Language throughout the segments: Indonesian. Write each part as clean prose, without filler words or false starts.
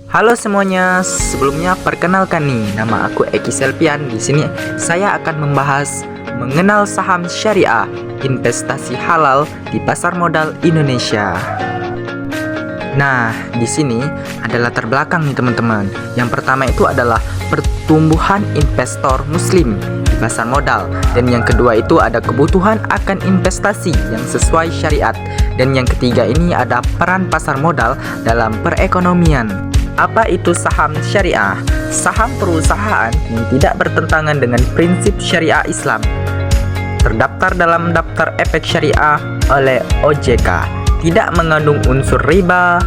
Halo semuanya, sebelumnya perkenalkan nih, nama aku Eki Selpian. Di sini saya akan membahas mengenal saham syariah, investasi halal di pasar modal Indonesia. Nah, di sini ada latar belakang nih teman-teman. Yang pertama itu adalah pertumbuhan investor muslim di pasar modal, dan yang kedua itu ada kebutuhan akan investasi yang sesuai syariat, dan yang ketiga ini ada peran pasar modal dalam perekonomian. Apa itu saham syariah? Saham perusahaan yang tidak bertentangan dengan prinsip syariah Islam, terdaftar dalam daftar efek syariah oleh OJK, tidak mengandung unsur riba,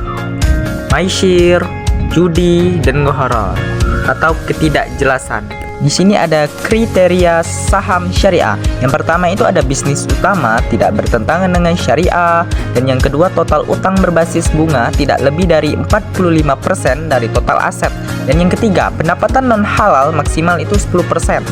maisir, judi, dan gharar atau ketidakjelasan. Di sini ada kriteria saham syariah. Yang pertama itu ada bisnis utama tidak bertentangan dengan syariah, dan yang kedua total utang berbasis bunga tidak lebih dari 45% dari total aset, dan yang ketiga pendapatan non halal maksimal itu 10%.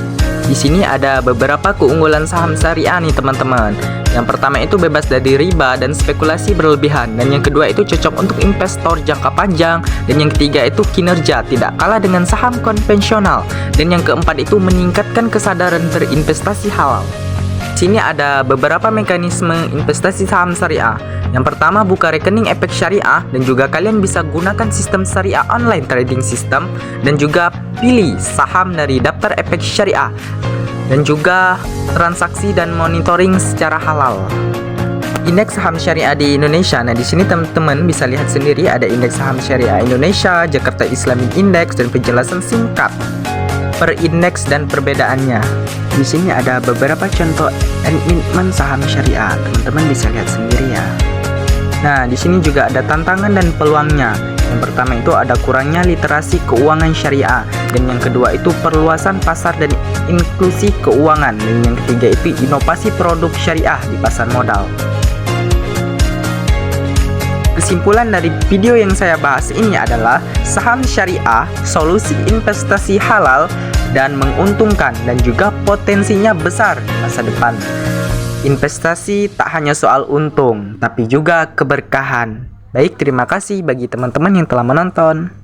Di sini ada beberapa keunggulan saham syariah nih teman-teman. Yang pertama itu bebas dari riba dan spekulasi berlebihan, dan yang kedua itu cocok untuk investor jangka panjang, dan yang ketiga itu kinerja tidak kalah dengan saham konvensional, dan yang keempat itu meningkatkan kesadaran berinvestasi halal. Di sini ada beberapa mekanisme investasi saham syariah. Yang pertama, buka rekening efek syariah, dan juga kalian bisa gunakan sistem syariah online trading system, dan juga pilih saham dari daftar efek syariah, dan juga transaksi dan monitoring secara halal. Indeks saham syariah di Indonesia. Nah, di sini teman-teman bisa lihat sendiri ada indeks saham syariah Indonesia, Jakarta Islamic Index, dan penjelasan singkat per indeks dan perbedaannya. Di sini ada beberapa contoh emiten saham syariah. Teman-teman bisa lihat sendiri ya. Nah, di sini juga ada tantangan dan peluangnya. Yang pertama itu ada kurangnya literasi keuangan syariah, dan yang kedua itu perluasan pasar dan inklusi keuangan, dan yang ketiga itu inovasi produk syariah di pasar modal. Kesimpulan dari video yang saya bahas ini adalah saham syariah solusi investasi halal dan menguntungkan, dan juga potensinya besar di masa depan. Investasi tak hanya soal untung, tapi juga keberkahan. Baik, terima kasih bagi teman-teman yang telah menonton.